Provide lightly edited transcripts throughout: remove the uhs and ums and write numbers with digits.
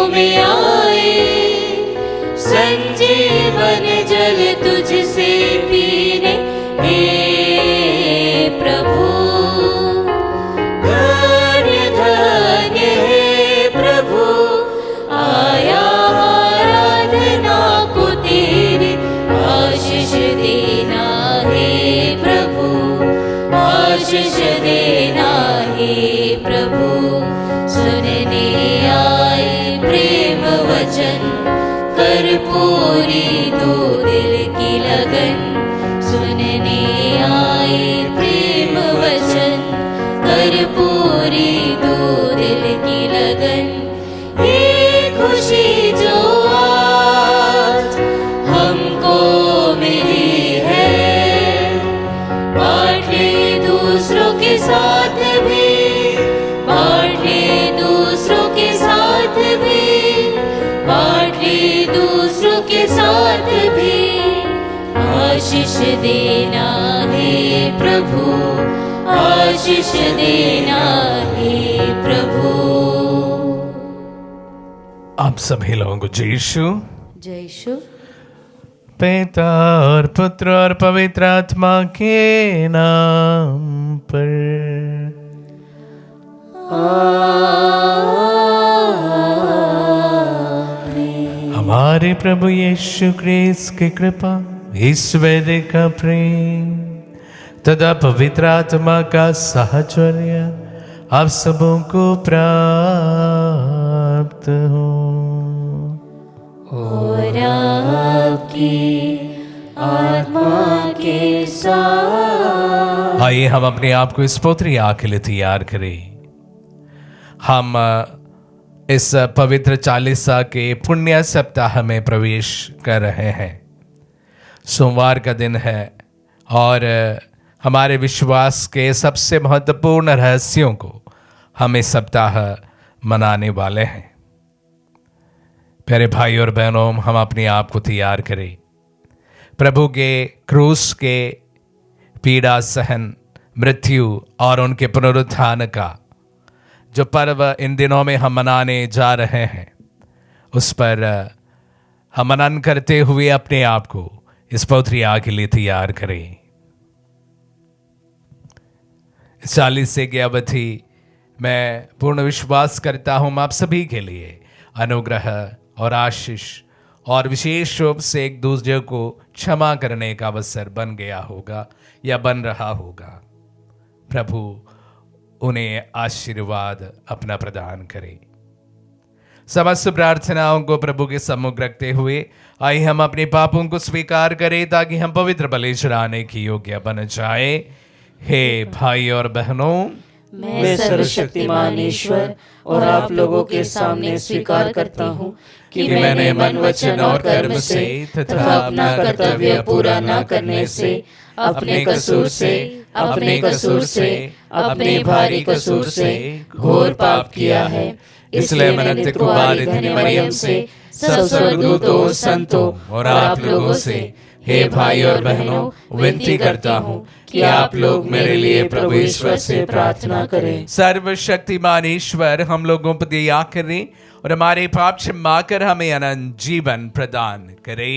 में आए, संजीवन जल तुझसे पीने, हे प्रभु। धन्य धन्य हे प्रभु, आया आराधना को तेरे, आशीष देना हे प्रभु, आशीष देना हे प्रभु। सुनने आए प्रेम वचन, कर पूरी दो दिल की लगन। सुनने आए प्रेम वचन, कर पूरी दो दिल की लगन। ये खुशी जो आज हमको मिली है, बांटे दूसरों के साथ भी, बांटे दूसरों के साथ भी, बांटे दूसरों के साथ भी। आशीष देना हे प्रभु, आशीष देना हे प्रभु। आप सभी लोगों को जय यीशु। जय यीशु। पिता और पुत्र और पवित्र आत्मा के नाम पर। हमारे प्रभु यीशु क्रिस्त की कृपा, ईश्वर का प्रेम तथा पवित्र आत्मा का साहचर्य आप सबों को प्राप्त हो। और आपकी आत्मा के साथ। आइए हम अपने आप को इस स्तोत्र याद के लिए तैयार करें। हम इस पवित्र चालीसा के पुण्य सप्ताह में प्रवेश कर रहे हैं। सोमवार का दिन है और हमारे विश्वास के सबसे महत्वपूर्ण रहस्यों को हम इस सप्ताह मनाने वाले हैं। प्यारे भाई और बहनों, हम अपने आप को तैयार करें प्रभु के क्रूस के पीड़ा सहन, मृत्यु और उनके पुनरुत्थान का जो पर्व इन दिनों में हम मनाने जा रहे हैं, उस पर हम मनन करते हुए अपने आप को इस पवित्र याग के लिए तैयार करें। इस 40 की अवधि मैं पूर्ण विश्वास करता हूँ आप सभी के लिए अनुग्रह और आशीष और विशेष रूप से एक दूसरे को क्षमा करने का अवसर बन गया होगा या बन रहा होगा। प्रभु उन्हें आशीर्वाद अपना प्रदान करे। समस्त प्रार्थनाओं को प्रभु के सम्मुख रखते हुए आइए हम अपने पापों को स्वीकार करें ताकि हम पवित्र बलि चढ़ाने की योग्य बन जाए। हे भाई और बहनों, मैं सर्वशक्तिमान ईश्वर और आप लोगों के सामने स्वीकार करता हूँ कि मैंने मन, वचन और कर्म से तथा अपना कर्तव्य पूरा न करने से, अपने कसूर से, अपने भारी कसूर से घोर पाप किया है। इसलिए मैं नित्य कुमारी धन्य मरियम से, सब स्वर्गदूतों, संतों और आप लोगों से, हे भाई और बहनों, विनती करता हूँ कि आप लोग मेरे लिए प्रभु ईश्वर से प्रार्थना करें। सर्वशक्तिमान ईश्वर हम लोगों पर दया करें और हमारे पाप क्षमा कर हमें अनंत जीवन प्रदान करे।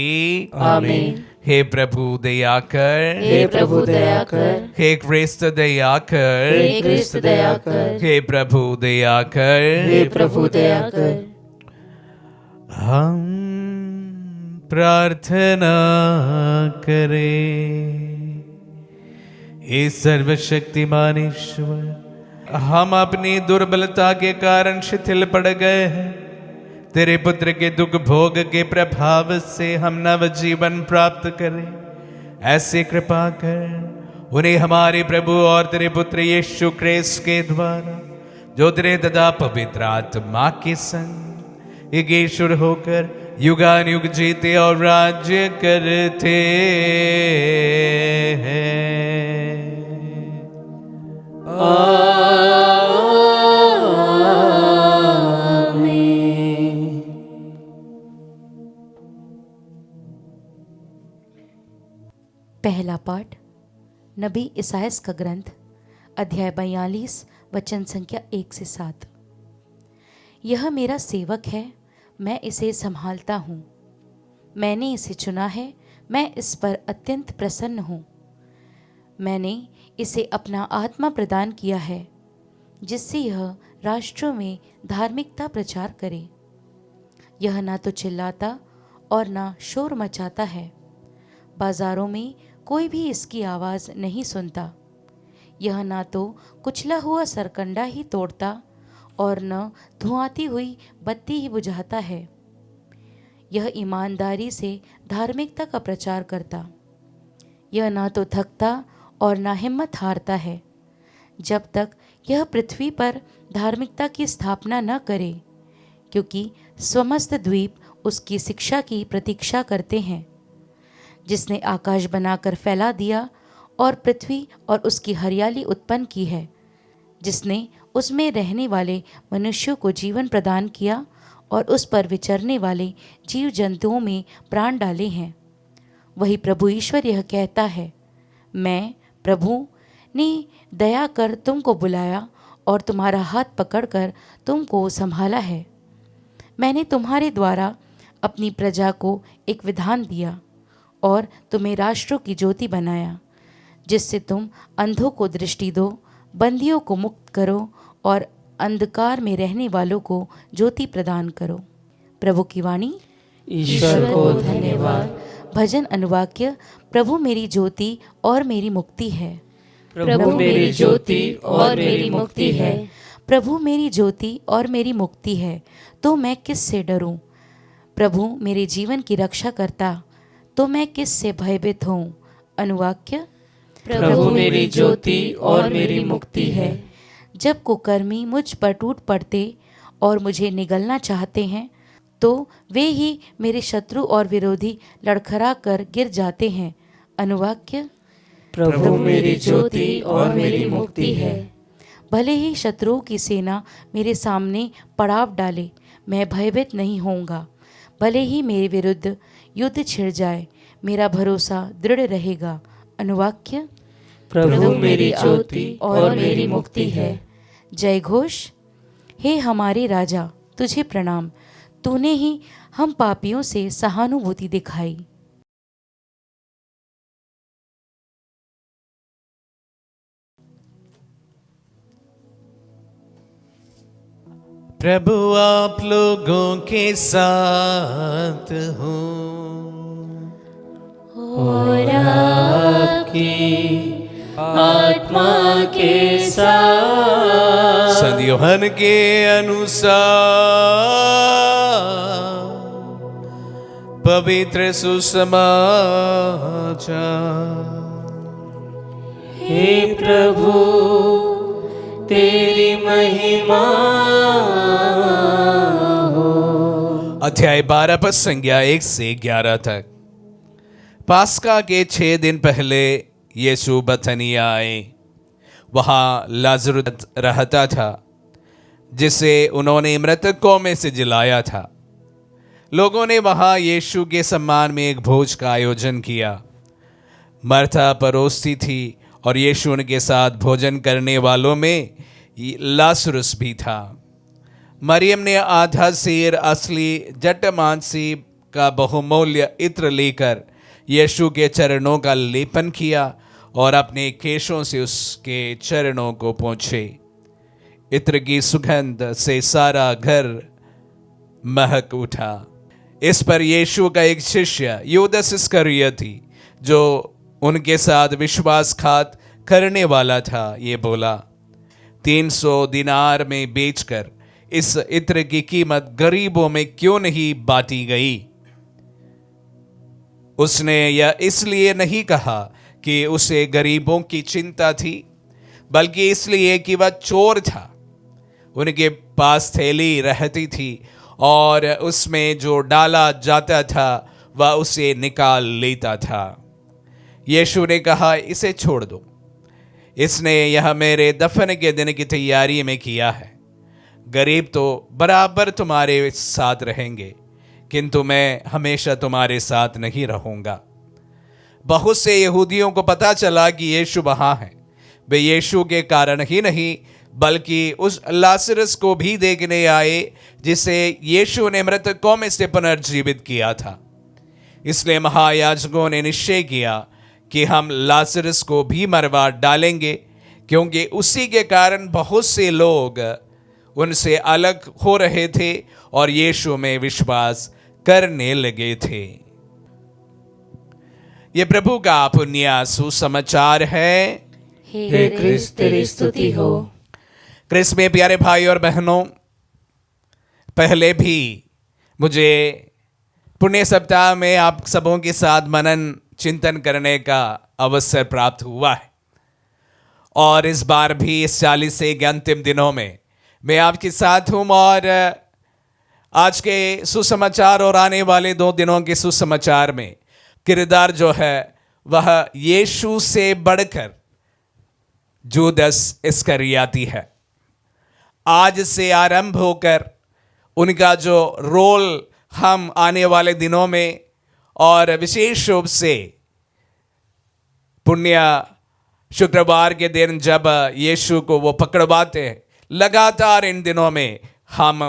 आमीन। हे प्रभु दया कर, हे प्रभु दया कर, हे क्रिस्त दया कर, हे क्रिस्त दया कर, हे प्रभु दया कर, हे प्रभु दया कर। हम प्रार्थना करें। हे सर्वशक्तिमान ईश्वर, हम अपनी दुर्बलता के कारण शिथिल पड़ गए हैं। तेरे पुत्र के दुख भोग के प्रभाव से हम नव जीवन प्राप्त करें, ऐसे कृपा कर उन्हें हमारे प्रभु और तेरे पुत्र यीशु क्रिस्त के द्वारा, जो तेरे तथा पवित्र आत्मा के संग एक ईश्वर होकर युगानुयुग जीते और राज्य करते हैं। आमीन। पहला पाठ नबी इसायास का ग्रंथ, अध्याय 42 वचन संख्या 1 से 7। यह मेरा सेवक है मैं इसे संभालता हूँ। मैंने इसे चुना है, मैं इस पर अत्यंत प्रसन्न हूँ। मैंने इसे अपना आत्मा प्रदान किया है, जिससे यह राष्ट्रों में धार्मिकता प्रचार करे। यह ना तो चिल्लाता और ना शोर मचाता है। बाजारों में कोई भी इसकी आवाज़ नहीं सुनता। यह ना तो कुचला हुआ सरकंडा ही तोड़ता और न धुआती हुई बत्ती ही बुझाता है। यह ईमानदारी से धार्मिकता का प्रचार करता। यह ना तो थकता और ना हिम्मत हारता है, जब तक यह पृथ्वी पर धार्मिकता की स्थापना न करे, क्योंकि समस्त द्वीप उसकी शिक्षा की प्रतीक्षा करते हैं। जिसने आकाश बनाकर फैला दिया और पृथ्वी और उसकी हरियाली उत्पन्न की है, जिसने उसमें रहने वाले मनुष्यों को जीवन प्रदान किया और उस पर विचरने वाले जीव जंतुओं में प्राण डाले हैं, वही प्रभु ईश्वर यह कहता है, मैं प्रभु ने दया कर तुमको बुलाया और तुम्हारा हाथ पकड़कर तुमको संभाला है। मैंने तुम्हारे द्वारा अपनी प्रजा को एक विधान दिया और तुम्हें राष्ट्रों की ज्योति बनाया, जिससे तुम अंधों को दृष्टि दो, बंदियों को मुक्त करो और अंधकार में रहने वालों को ज्योति प्रदान करो। प्रभु की वाणी। ईश्वर को धन्यवाद। भजन अनुवाक्य। प्रभु मेरी ज्योति और मेरी मुक्ति है। प्रभु मेरी ज्योति और मेरी मुक्ति है। प्रभु मेरी ज्योति और मेरी मुक्ति है, तो मैं किस से डरूं। प्रभु मेरे जीवन की रक्षा करता, तो मैं किस से भयभीत हूँ। अनुवाक्य। प्रभु मेरी ज्योति और मेरी मुक्ति है। जब कुकर्मी मुझ पर टूट पड़ते और मुझे निगलना चाहते हैं, तो वे ही मेरे शत्रु और विरोधी लड़खड़ा कर गिर जाते हैं। अनुवाक्य। प्रभु मेरी ज्योति और मेरी मुक्ति है। भले ही शत्रुओं की सेना मेरे सामने पड़ाव डाले, मैं भयभीत नहीं होऊंगा। भले ही मेरे विरुद्ध युद्ध छिड़ जाए, मेरा भरोसा दृढ़ रहेगा। अनुवाक्य। प्रभु मेरी ज्योति और मेरी मुक्ति है। जय घोष। हे हमारे राजा, तुझे प्रणाम। तूने ही हम पापियों से सहानुभूति दिखाई। प्रभु आप लोगों के साथ हो और आपकी आत्मा के साथ। संत यूहन्ना के अनुसार पवित्र सुसमाचार। हे प्रभु तेरी महिमा हो। अध्याय 12 पद संज्ञा 1 से 11 तक। पास्का के 6 दिन पहले यीशु बथनिया आए। वहाँ लाजरुस रहता था, जिसे उन्होंने मृतकों में से जिलाया था। लोगों ने वहाँ यीशु के सम्मान में एक भोज का आयोजन किया। मर्था परोसती थी और यीशु उनके साथ भोजन करने वालों में लाजरुस भी था। मरियम ने आधा सेर असली जटमांसी का बहुमूल्य इत्र लेकर यीशु के चरणों का लेपन किया और अपने केशों से उसके चरणों को पोंछे। इत्र की सुगंध से सारा घर महक उठा। इस पर यीशु का एक शिष्य यूदास इस्करियोती, जो उनके साथ विश्वासघात करने वाला था, ये बोला, 300 दिनार में बेचकर इस इत्र की कीमत गरीबों में क्यों नहीं बांटी गई। उसने यह इसलिए नहीं कहा कि उसे गरीबों की चिंता थी, बल्कि इसलिए कि वह चोर था। उनके पास थैली रहती थी और उसमें जो डाला जाता था वह उसे निकाल लेता था। यीशु ने कहा, इसे छोड़ दो, इसने यह मेरे दफन के दिन की तैयारी में किया है। गरीब तो बराबर तुम्हारे साथ रहेंगे, किंतु मैं हमेशा तुम्हारे साथ नहीं रहूंगा। बहुत से यहूदियों को पता चला कि यीशु वहाँ है। वे यीशु के कारण ही नहीं बल्कि उस लाजरस को भी देखने आए जिसे यीशु ने मृतकों में से पुनर्जीवित किया था। इसलिए महायाजकों ने निश्चय किया कि हम लाजरस को भी मरवा डालेंगे, क्योंकि उसी के कारण बहुत से लोग उनसे अलग हो रहे थे और यीशु में विश्वास करने लगे थे। ये प्रभु का पुण्य सुसमाचार है। हे क्रिस्त तेरी स्तुति हो। क्रिस्त में प्यारे भाई और बहनों, पहले भी मुझे पुण्य सप्ताह में आप सबों के साथ मनन चिंतन करने का अवसर प्राप्त हुआ है, और इस बार भी इस 40 के अंतिम दिनों में मैं आपके साथ हूँ। और आज के सुसमाचार और आने वाले 2 दिनों के सुसमाचार में किरदार जो है वह यीशु से बढ़कर जूदस इस्करियोती है। आज से आरंभ होकर उनका जो रोल हम आने वाले दिनों में, और विशेष रूप से पुण्य शुक्रवार के दिन जब यीशु को वो पकड़वाते हैं, लगातार इन दिनों में हम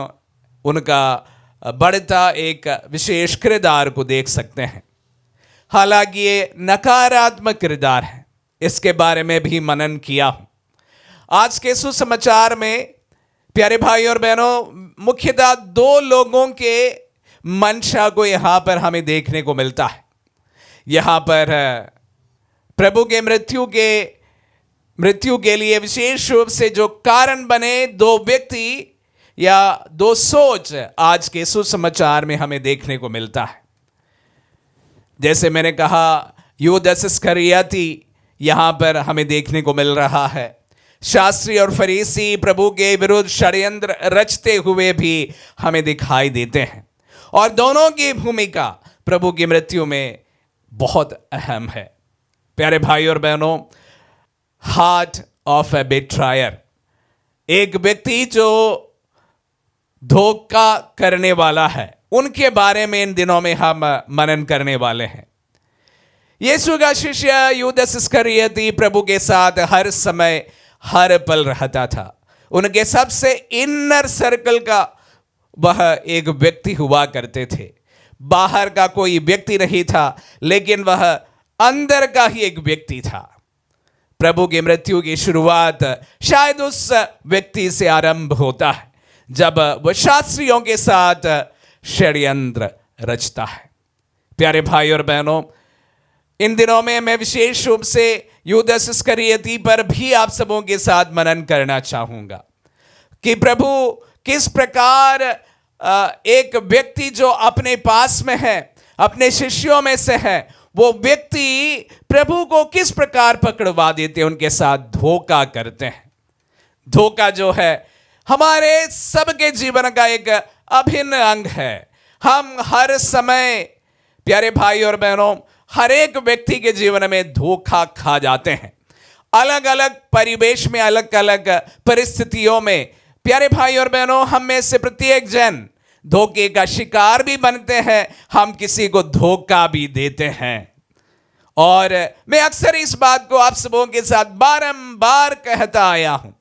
उनका बढ़ता एक विशेष किरदार को देख सकते हैं। हालांकि ये नकारात्मक किरदार है, इसके बारे में भी मनन किया हूं। आज के सुसमाचार में प्यारे भाई और बहनों, मुख्यतः 2 लोगों के मंशा को यहां पर हमें देखने को मिलता है। यहां पर प्रभु के मृत्यु के लिए विशेष रूप से जो कारण बने 2 व्यक्ति या 2 सोच आज के सुसमाचार में हमें देखने को मिलता है। जैसे मैंने कहा, यूदस इस्करियोती यहां पर हमें देखने को मिल रहा है। शास्त्री और फरीसी प्रभु के विरुद्ध षड्यंत्र रचते हुए भी हमें दिखाई देते हैं, और दोनों की भूमिका प्रभु की मृत्यु में बहुत अहम है। प्यारे भाई और बहनों, हार्ट ऑफ ए बिट्रायर, एक व्यक्ति जो धोखा करने वाला है, उनके बारे में इन दिनों में हम मनन करने वाले हैं। यीशु का शिष्य यूदस इस्करियोती प्रभु के साथ हर समय हर पल रहता था। उनके सबसे इनर सर्कल का वह एक व्यक्ति हुआ करते थे। बाहर का कोई व्यक्ति नहीं था, लेकिन वह अंदर का ही एक व्यक्ति था। प्रभु की मृत्यु की शुरुआत शायद उस व्यक्ति से आरंभ होता है जब वह शास्त्रियों के साथ षड्यंत्र रचता है। प्यारे भाई और बहनों, इन दिनों में मैं विशेष रूप से यूदस इस्करियोती पर भी आप सबों के साथ मनन करना चाहूंगा कि प्रभु किस प्रकार एक व्यक्ति जो अपने पास में है, अपने शिष्यों में से है, वो व्यक्ति प्रभु को किस प्रकार पकड़वा देते हैं, उनके साथ धोखा करते हैं। धोखा जो है हमारे सबके जीवन का एक अभिन्न अंग है। हम हर समय, प्यारे भाई और बहनों, हर एक व्यक्ति के जीवन में धोखा खा जाते हैं। अलग अलग परिवेश में, अलग अलग परिस्थितियों में, प्यारे भाई और बहनों, हम में से प्रत्येक जन धोखे का शिकार भी बनते हैं, हम किसी को धोखा भी देते हैं। और मैं अक्सर इस बात को आप सबों के साथ बारंबार कहता आया हूं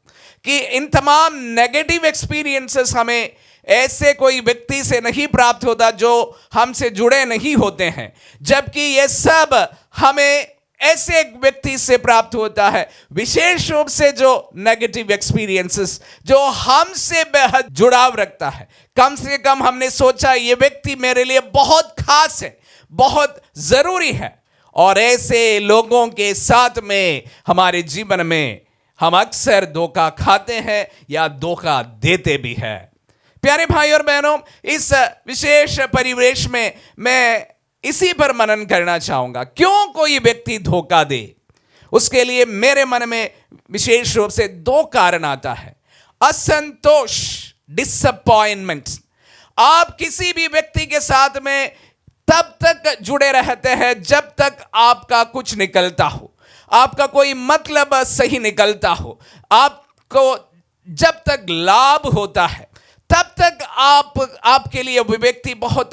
कि इन तमाम नेगेटिव एक्सपीरियंसेस हमें ऐसे कोई व्यक्ति से नहीं प्राप्त होता जो हमसे जुड़े नहीं होते हैं, जबकि ये सब हमें ऐसे एक व्यक्ति से प्राप्त होता है, विशेष रूप से जो नेगेटिव एक्सपीरियंसेस जो हमसे बेहद जुड़ाव रखता है। कम से कम हमने सोचा ये व्यक्ति मेरे लिए बहुत खास है, बहुत जरूरी है, और ऐसे लोगों के साथ में हमारे जीवन में हम अक्सर धोखा खाते हैं या धोखा देते भी हैं। प्यारे भाई और बहनों, इस विशेष परिवेश में मैं इसी पर मनन करना चाहूंगा। क्यों कोई व्यक्ति धोखा दे, उसके लिए मेरे मन में विशेष रूप से 2 कारण आता है। असंतोष, डिसअपॉइंटमेंट। आप किसी भी व्यक्ति के साथ में तब तक जुड़े रहते हैं जब तक आपका कुछ निकलता हो, आपका कोई मतलब सही निकलता हो, आपको जब तक लाभ होता है तब तक आपके लिए वो व्यक्ति बहुत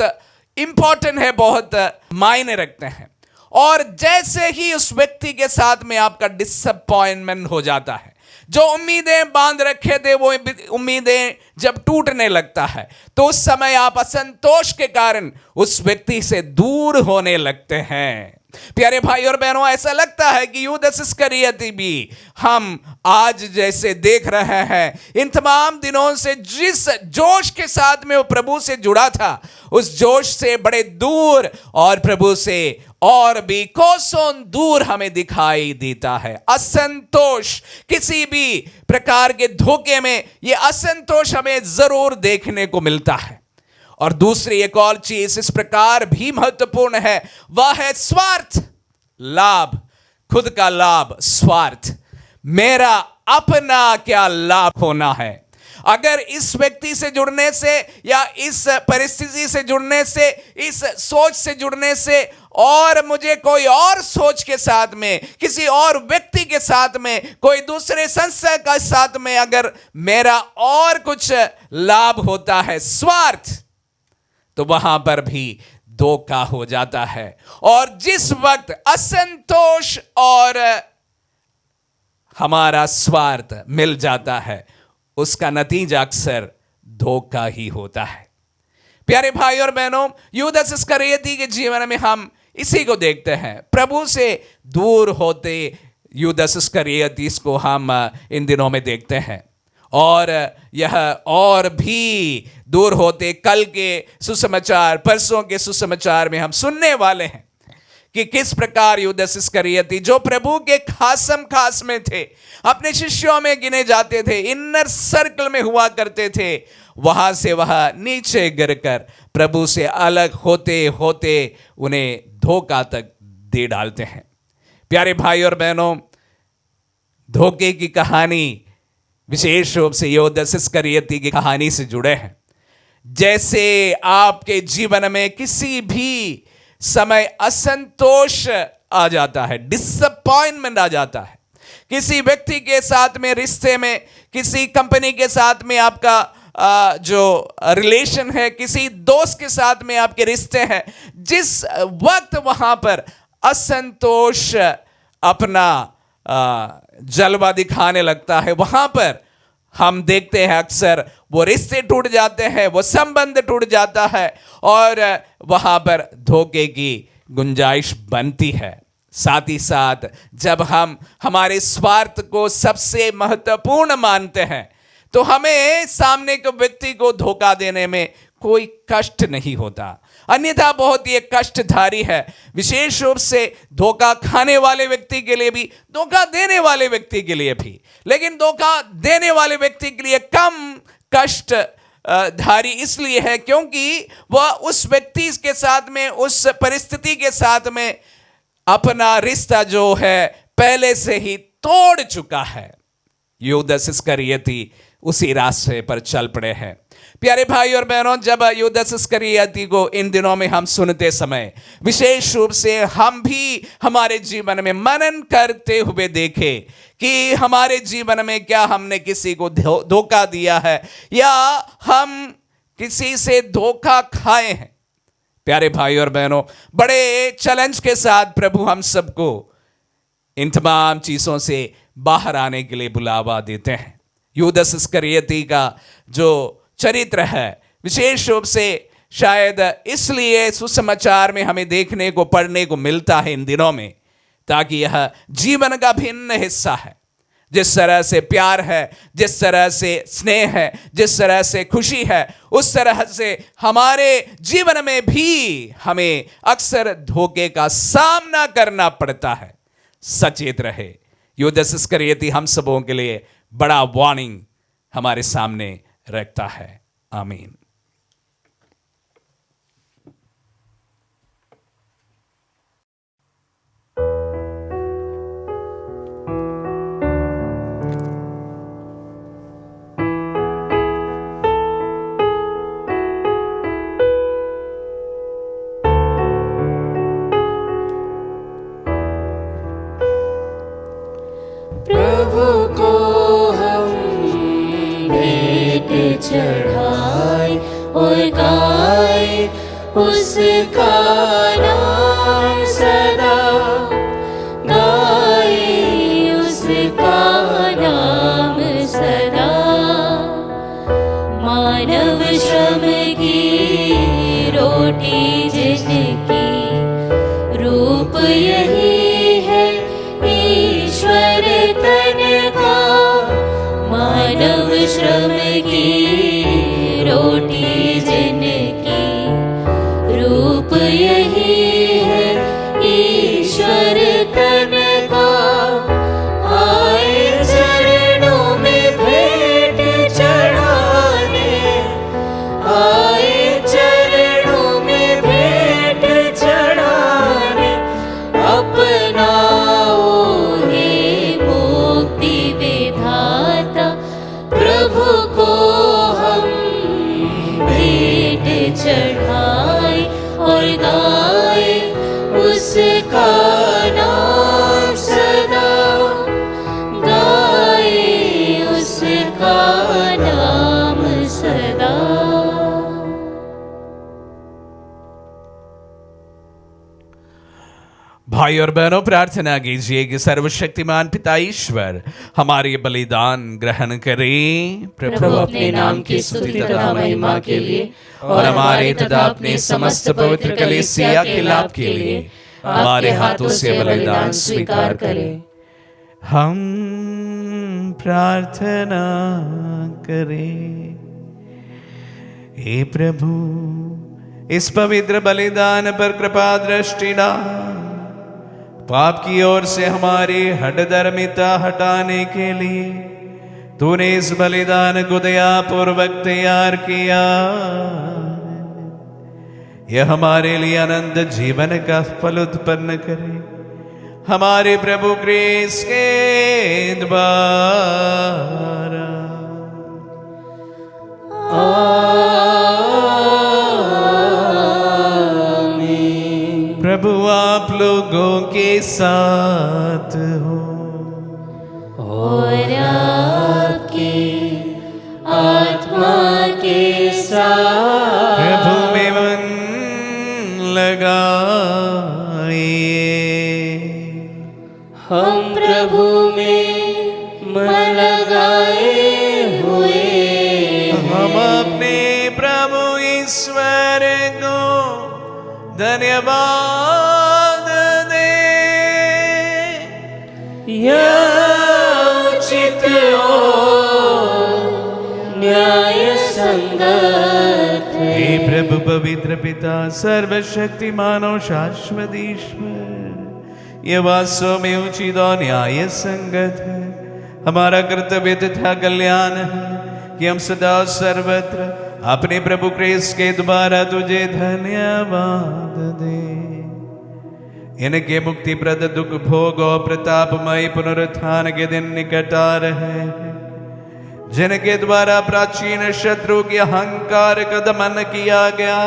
इंपॉर्टेंट है, बहुत मायने रखते हैं। और जैसे ही उस व्यक्ति के साथ में आपका डिसअपॉइंटमेंट हो जाता है, जो उम्मीदें बांध रखे थे वो उम्मीदें जब टूटने लगता है तो उस समय आप असंतोष के कारण उस व्यक्ति से दूर होने लगते हैं। प्यारे भाई और बहनों, ऐसा लगता है कि यूदस इस्करियोती भी हम आज जैसे देख रहे हैं, इन तमाम दिनों से जिस जोश के साथ में वो प्रभु से जुड़ा था उस जोश से बड़े दूर और प्रभु से और भी कोसों दूर हमें दिखाई देता है। असंतोष, किसी भी प्रकार के धोखे में ये असंतोष हमें जरूर देखने को मिलता है। और दूसरी एक और चीज इस प्रकार भी महत्वपूर्ण है, वह है स्वार्थ, लाभ, खुद का लाभ, स्वार्थ, मेरा अपना क्या लाभ होना है। अगर इस व्यक्ति से जुड़ने से या इस परिस्थिति से जुड़ने से, इस सोच से जुड़ने से और मुझे कोई और सोच के साथ में, किसी और व्यक्ति के साथ में, कोई दूसरे संस्था के साथ में अगर मेरा और कुछ लाभ होता है, स्वार्थ, तो वहां पर भी धोखा हो जाता है। और जिस वक्त असंतोष और हमारा स्वार्थ मिल जाता है उसका नतीजा अक्सर धोखा ही होता है। प्यारे भाई और बहनों, यूदस इस्करियोती के जीवन में हम इसी को देखते हैं। प्रभु से दूर होते यूदस इस्करियोती को हम इन दिनों में देखते हैं और यह और भी दूर होते कल के सुसमाचार, परसों के सुसमाचार में हम सुनने वाले हैं कि किस प्रकार यूदस इस्करियोती, जो प्रभु के खासम खास में थे, अपने शिष्यों में गिने जाते थे, इनर सर्कल में हुआ करते थे, वहां से वह नीचे गिरकर प्रभु से अलग होते होते उन्हें धोखा तक दे डालते हैं। प्यारे भाई और बहनों, धोखे की कहानी विशेष रूप से यूदस इस्करियोती की कहानी से जुड़े हैं। जैसे आपके जीवन में किसी भी समय असंतोष आ जाता है, डिसअपॉइंटमेंट आ जाता है, किसी व्यक्ति के साथ में, रिश्ते में, किसी कंपनी के साथ में आपका जो रिलेशन है, किसी दोस्त के साथ में आपके रिश्ते हैं, जिस वक्त वहां पर असंतोष अपना जलवा दिखाने लगता है, वहां पर हम देखते हैं अक्सर वो रिश्ते टूट जाते हैं, वो संबंध टूट जाता है और वहां पर धोखे की गुंजाइश बनती है। साथ ही साथ जब हम हमारे स्वार्थ को सबसे महत्वपूर्ण मानते हैं तो हमें सामने के व्यक्ति को धोखा देने में कोई कष्ट नहीं होता, अन्यथा बहुत ही कष्टधारी है, विशेष रूप से धोखा खाने वाले व्यक्ति के लिए भी, धोखा देने वाले व्यक्ति के लिए भी। लेकिन धोखा देने वाले व्यक्ति के लिए कम कष्ट धारी इसलिए है क्योंकि वह उस व्यक्ति के साथ में, उस परिस्थिति के साथ में अपना रिश्ता जो है पहले से ही तोड़ चुका है। यूदस इस्करियोती उसी रास्ते पर चल पड़े हैं। प्यारे भाई और बहनों, जब यूदस इस्करियोती को इन दिनों में हम सुनते समय विशेष रूप से हम भी हमारे जीवन में मनन करते हुए देखे कि हमारे जीवन में क्या हमने किसी को धोखा दिया है या हम किसी से धोखा खाए हैं। प्यारे भाई और बहनों, बड़े चैलेंज के साथ प्रभु हम सबको इन तमाम चीजों से बाहर आने के लिए बुलावा देते हैं। यूदस इस्करियोती का जो चरित्र है विशेष रूप से शायद इसलिए सुसमाचार में हमें देखने को, पढ़ने को मिलता है इन दिनों में, ताकि यह जीवन का भिन्न हिस्सा है। जिस तरह से प्यार है, जिस तरह से स्नेह है, जिस तरह से खुशी है, उस तरह से हमारे जीवन में भी हमें अक्सर धोखे का सामना करना पड़ता है। सचेत रहे। यूदस इस्करियोती हम सबों के लिए बड़ा वार्निंग हमारे सामने रखता है। आमीन। प्रभु को हम भेंट चढ़ाए और गाए उसका नाम सदा, गाए उसका नाम यही है ईश्वर तन का, आए चरणों में भेंट चढ़ाने, आए चरणों में भेंट चढ़ाने। अपनाओ हे मुक्ति विधाता, प्रभु को हम भेंट चढ़ाए और गाए उसका नाम सदा, गाए उसका नाम सदा। भाई और बहनों, प्रार्थना कीजिए कि सर्वशक्तिमान पिता ईश्वर हमारे बलिदान ग्रहण करें। प्रभु अपने नाम की स्तुति तथा महिमा के लिए और हमारे तथा अपने समस्त पवित्र कलीसिया के लाभ के लिए हमारे हाथों से बलिदान स्वीकार करें। हम प्रार्थना करें। हे प्रभु, इस पवित्र बलिदान पर कृपा दृष्टि डाल। पाप की ओर से हमारी हठधर्मिता हटाने के लिए तूने इस बलिदान को दयापूर्वक तैयार किया। यह हमारे लिए अनंत जीवन का फल उत्पन्न करे, हमारे प्रभु क्रिस्त के द्वारा। प्रभु आप लोगों के साथ हो और आपकी आत्मा के साथ। प्रभु में मन लगाइए। हम प्रभु में मन लगाए हुए हम अपने प्रभु ईश्वर को धन्यवाद दे। यह उचित और न्याय संगत है। हे प्रभु पवित्र पिता, सर्वशक्तिमान और शाश्वत ईश्वर, यह वास्तव में उचित और न्याय संगत है। हमारा कर्तव्य तथा कल्याण है कि हम सदा सर्वत्र अपने प्रभु क्रिस्त के द्वारा तुझे धन्यवाद दे। इनके मुक्ति प्रद दुख भोग और प्रतापमय पुनरुत्थान के दिन निकट आ रहे हैं, जिनके द्वारा प्राचीन शत्रु के अहंकार का दमन किया गया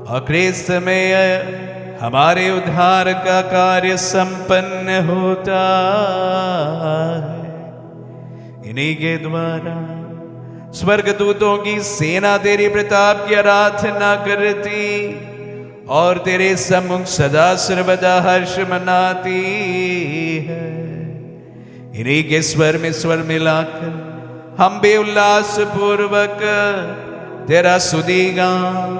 और क्रिस्त में हमारे उद्धार का कार्य संपन्न होता है। इन्हीं के द्वारा स्वर्गदूतों की सेना तेरी प्रताप की आराधना करती और तेरे सम्मुख सदा सर्वदा हर्ष मनाती है। इन्हीं के स्वर में स्वर मिलाकर हम बेउल्लास पूर्वक तेरा स्तुति गान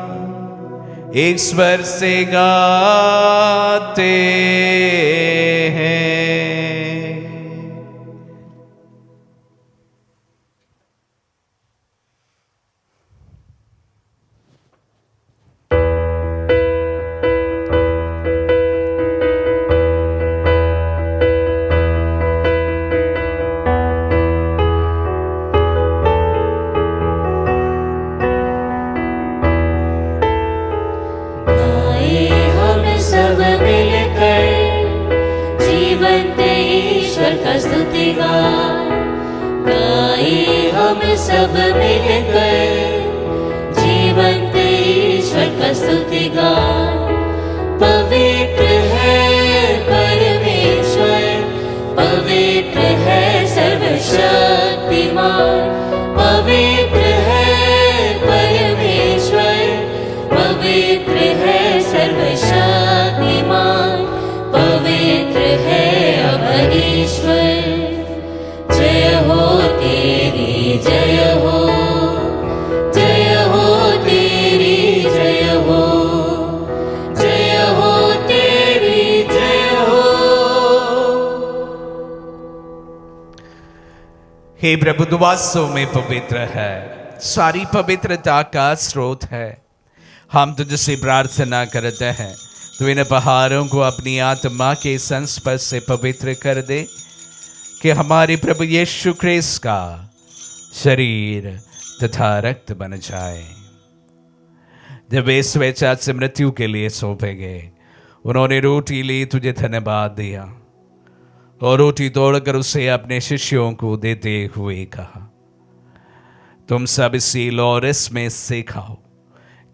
एक स्वर से गाते हैं। स्तुति गाए हम सब मिलकर, जीवंत ईश्वर का स्तुति गान। पवित्र है परमेश्वर, पवित्र है सर्वशक्तिमान, पवित्र है परमेश्वर, पवित्र है सर्वशक्तिमान, पवित्र है अभीश्वर। जय हो तेरी जय हो, जय हो तेरी जय हो, जय हो तेरी जय हो। हे प्रभु, तू वास्तव में पवित्र है, सारी पवित्रता का स्रोत है। हम तुझसे प्रार्थना करते हैं, तू इन पहाड़ों को अपनी आत्मा के संस्पर्श से पवित्र कर दे, कि हमारे प्रभु यीशु ख्रीस्त का शरीर तथा रक्त बन जाए। जब वे स्वेच्छा से मृत्यु के लिए सौंपे गए, उन्होंने रोटी ली, तुझे धन्यवाद दिया और रोटी तोड़कर उसे अपने शिष्यों को देते हुए कहा, तुम सब इसी लो और इसमें से खाओ,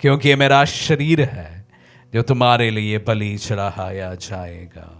क्योंकि ये मेरा शरीर है जो तुम्हारे लिए बलि चढ़ाया जाएगा।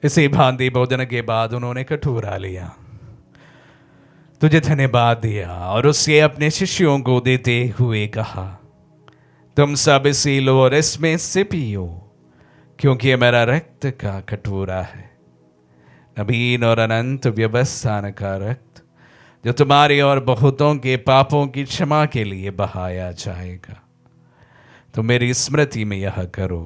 इसी भांति भोजन के बाद उन्होंने कटोरा लिया, तुझे धन्यवाद दिया और उसे अपने शिष्यों को देते हुए कहा, तुम सब इसी लो और इसमें से पियो, क्योंकि ये मेरा रक्त का कटोरा है, नवीन और अनंत व्यवस्थान का रक्त, जो तुम्हारे और बहुतों के पापों की क्षमा के लिए बहाया जाएगा। तो मेरी स्मृति में यह करो।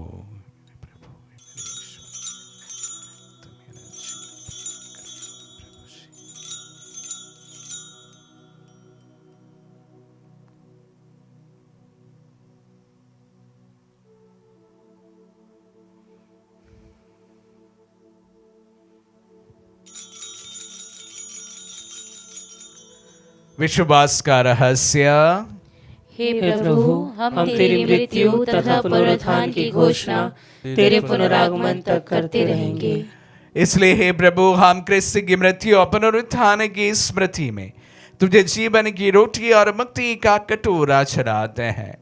विश्वास का रहस्य। हे प्रभु, हम तेरी मृत्यु तथा पुनरुत्थान की घोषणा तेरे पुनरागमन तक करते रहेंगे। इसलिए हे प्रभु, हम क्रिस्त की मृत्यु और पुनरुत्थान की स्मृति में तुझे जीवन की रोटी और मुक्ति का कटोरा चढ़ाते हैं।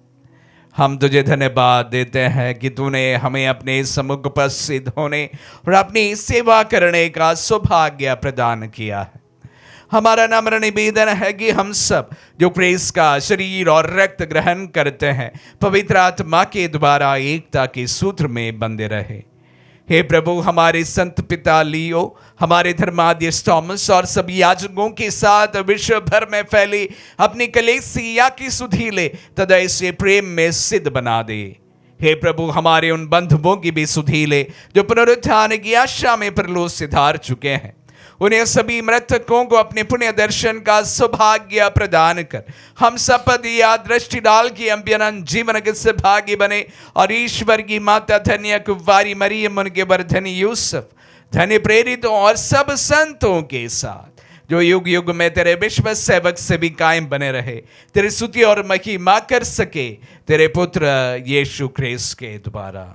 हम तुझे धन्यवाद देते हैं कि तूने हमें अपने सम्मुख उपस्थित होने और अपनी सेवा करने का सौभाग्य प्रदान किया है। हमारा नम्र निवेदन है कि हम सब जो ख्रीस्त का शरीर और रक्त ग्रहण करते हैं, पवित्र आत्मा के द्वारा एकता के सूत्र में बंधे रहे। हे प्रभु, हमारे संत पिता लियो, हमारे धर्माध्यक्ष थॉमस और सभी याजकों के साथ विश्व भर में फैली अपनी कलीसिया की सुधि ले तथा इसे प्रेम में सिद्ध बना दे। हे प्रभु, हमारे उन बंधुओं की भी सुधि ले जो पुनरुत्थान की आशा में परलोक से धार चुके हैं। उन्हें सभी मृतकों को अपने पुण्य दर्शन का सौभाग्य प्रदान कर हम सब या दृष्टि डाल की अम्बियन जीवन के सहभागी बने और ईश्वर की माता धन्य कुंवारी मरियम, उनके वर धन्य यूसुफ, धन्य प्रेरितों और सब संतों के साथ जो युग युग में तेरे विश्व सेवक से भी कायम बने रहे, तेरी स्तुति और महिमा कर सके तेरे पुत्र यीशु ख्रीस्त के द्वारा।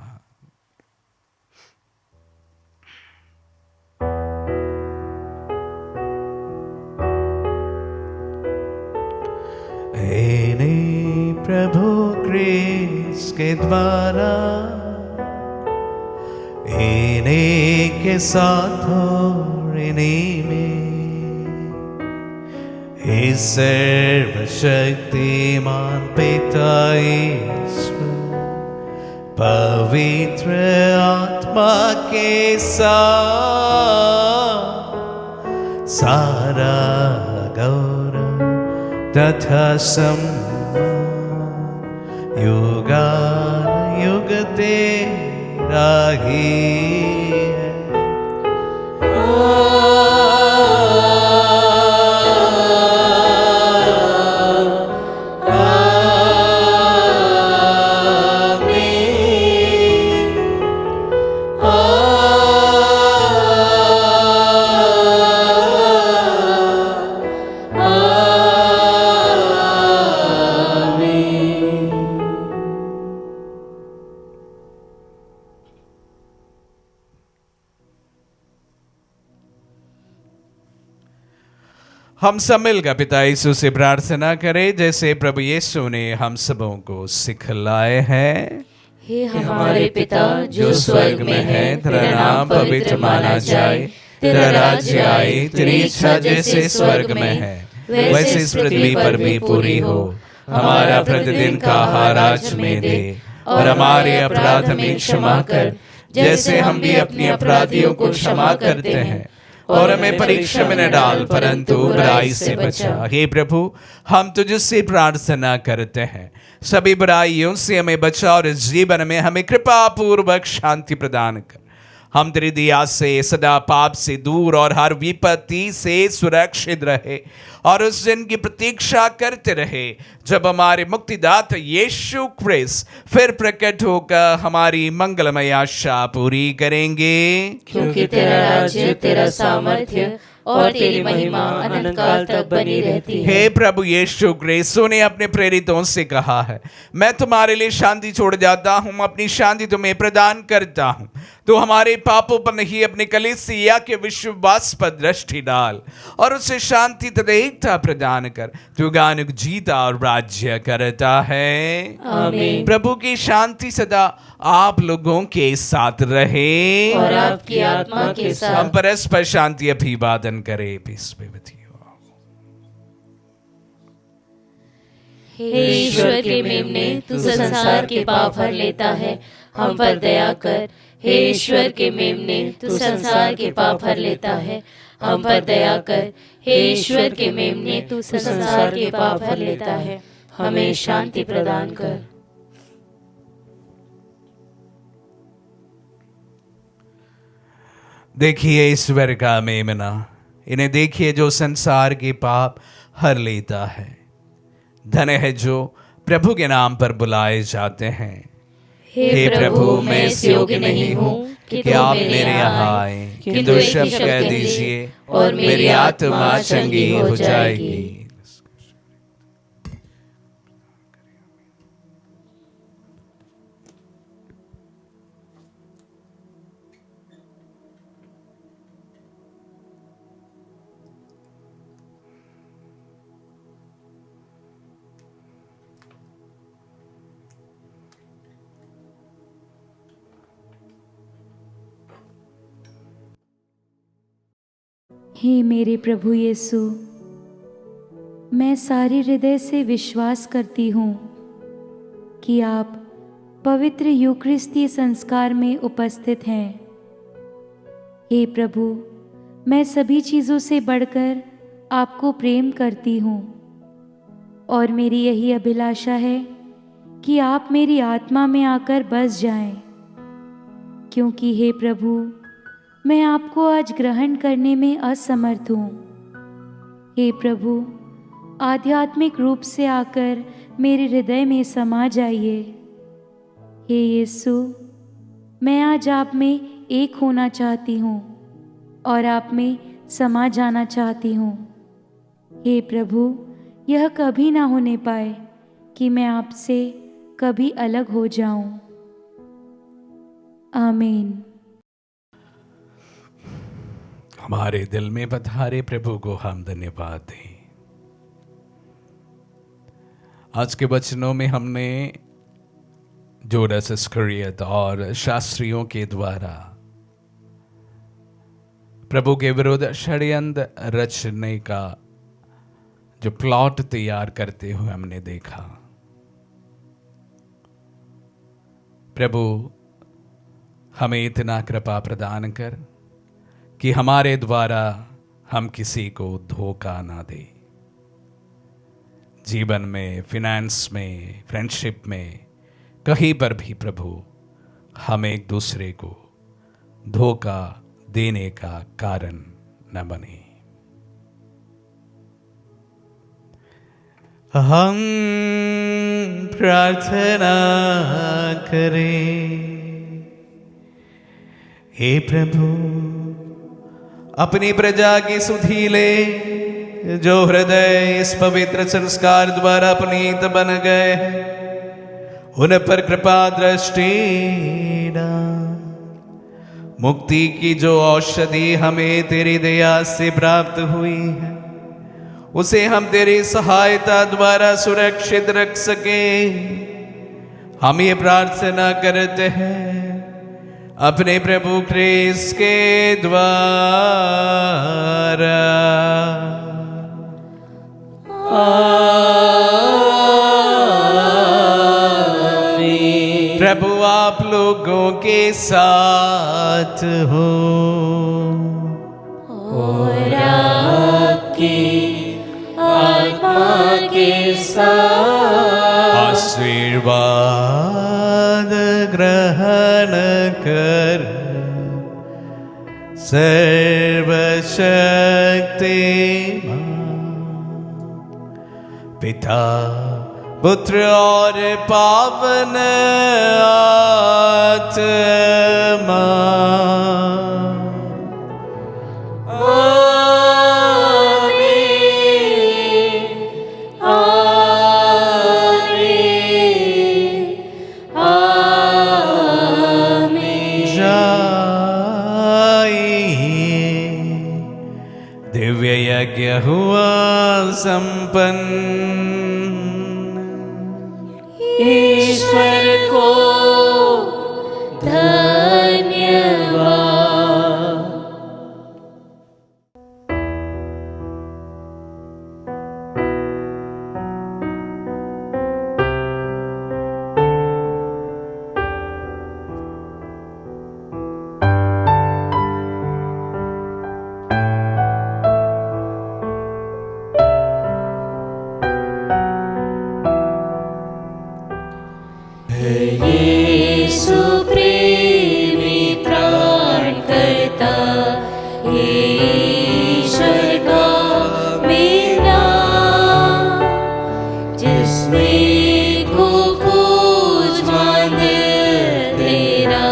प्रभु ख्रीस्त के द्वारा इन्हीं के साथ और इन्हीं में इस सर्वशक्तिमान पिता ईश्वर पवित्र आत्मा के साथ सारा गौरव तथा युगान युग तेरा ही है। हम सब मिलकर पिता यीशु से प्रार्थना करें जैसे प्रभु यीशु ने हम सबों को सिखलाए हैं। हे हमारे पिता जो स्वर्ग में है, तेरा नाम पवित्र माना जाए, तेरा राज्य आए, तेरी इच्छा जैसे स्वर्ग में है वैसे इस पृथ्वी पर भी पूरी हो। हमारा प्रतिदिन का आहार आज हमें दे और हमारे अपराध हमें क्षमा कर जैसे हम भी अपने अपराधियों को क्षमा करते हैं, और हमें परीक्षा में न डाल परंतु बुराई से बचा। हे प्रभु, हम तुझसे प्रार्थना करते हैं, सभी बुराइयों से हमें बचा और इस जीवन में हमें कृपा पूर्वक शांति प्रदान कर। हम तेरी दया से सदा पाप से दूर और हर विपत्ति से सुरक्षित रहे और उस दिन की प्रतीक्षा करते रहे जब हमारे मुक्तिदाता यीशु क्रिस्त फिर प्रकट होकर हमारी मंगलमय आशा पूरी करेंगे। क्योंकि तेरा राज्य, तेरा सामर्थ्य और तेरी महिमा अनंत काल तक बनी रहती है। हे प्रभु यीशु क्रिस्त ने अपने प्रेरितों से कहा है, मैं तुम्हारे लिए शांति छोड़ जाता हूँ, अपनी शांति तुम्हें प्रदान करता हूँ। तो हमारे पापों पर नहीं, अपने कलीसिया के विश्वास पर दृष्टि डाल और उसे शांति तथा एकता प्रदान कर। तू गानुक जीता और राज्य करता है। आमीन। प्रभु की शांति सदा आप लोगों के साथ रहे और आपकी आत्मा के साथ। हम परस्पर शांति अभिवादन करें। Peace be with you. हे ईश्वर के मेमने, तू संसार के पाप हर लेता है, हम पर दया कर। हे ईश्वर के मेमने, तू संसार के पाप हर लेता है, हम पर दया कर। हे ईश्वर के मेमने, तू संसार के पाप हर लेता है, हमें शांति प्रदान कर। देखिए ईश्वर का मेमना, इन्हें देखिए जो संसार के पाप हर लेता है। धन्य है जो प्रभु के नाम पर बुलाए जाते हैं। हे प्रभु, मैं इस योग्य नहीं हूँ कि आप मेरे यहाँ आए, किंतु एक शब्द कह दीजिए और मेरी आत्मा चंगी हो जाएगी। हे मेरे प्रभु यीशु, मैं सारे हृदय से विश्वास करती हूँ कि आप पवित्र यूकरिस्ती संस्कार में उपस्थित हैं। हे प्रभु, मैं सभी चीज़ों से बढ़कर आपको प्रेम करती हूँ और मेरी यही अभिलाषा है कि आप मेरी आत्मा में आकर बस जाएं, क्योंकि हे प्रभु, मैं आपको आज ग्रहण करने में असमर्थ हूँ। हे प्रभु, आध्यात्मिक रूप से आकर मेरे हृदय में समा जाइए। हे यीशु, मैं आज आप में एक होना चाहती हूँ और आप में समा जाना चाहती हूँ। हे प्रभु, यह कभी ना होने पाए कि मैं आपसे कभी अलग हो जाऊं। आमीन। हमारे दिल में पधारे प्रभु को हम धन्यवाद दें। आज के वचनों में हमने जोडस इस्करियत और शास्त्रियों के द्वारा प्रभु के विरुद्ध षड्यंत्र रचने का जो प्लॉट तैयार करते हुए हमने देखा। प्रभु, हमें इतना कृपा प्रदान कर कि हमारे द्वारा हम किसी को धोखा ना दे। जीवन में, फिनेंस में, फ्रेंडशिप में, कहीं पर भी प्रभु हम एक दूसरे को धोखा देने का कारण न बने। हम प्रार्थना करें। हे प्रभु, अपनी प्रजा की सुधीले जो हृदय इस पवित्र संस्कार द्वारा पुनीत बन गए, उन पर कृपा दृष्टि डाल। मुक्ति की जो औषधि हमें तेरी दया से प्राप्त हुई है, उसे हम तेरी सहायता द्वारा सुरक्षित रख सके। हम ये प्रार्थना करते हैं अपने प्रभु क्रिस्त के द्वारा। प्रभु आप लोग लोगों के साथ हो और आपकी आत्मा के साथ आशीर्वाद ग्रहण कर सर्वशक्तिमान पिता पुत्र और पावन आत्मा दिव्य यज्ञ हुआ संपन्न। ईश्वर को धन्यवाद। यीशु प्रेमी प्राण करता, ईश्वर का मेरा, जिसमें खोज मान तेरा,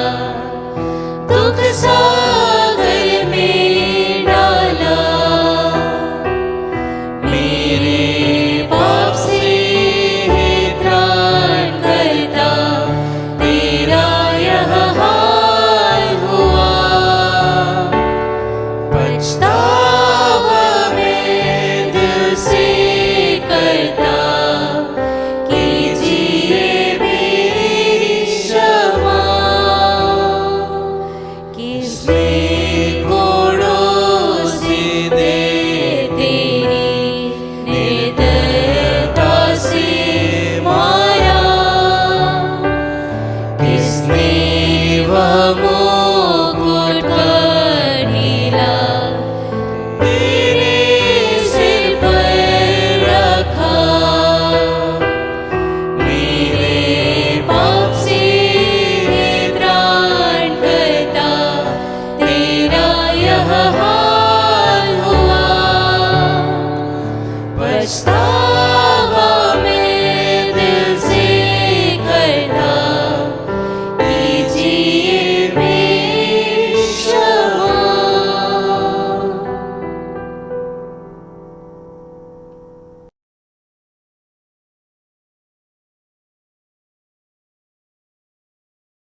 दुख सागर में डाला, मेरे पाप से त्राण करता, तेरा यह हाल हुआ, पछता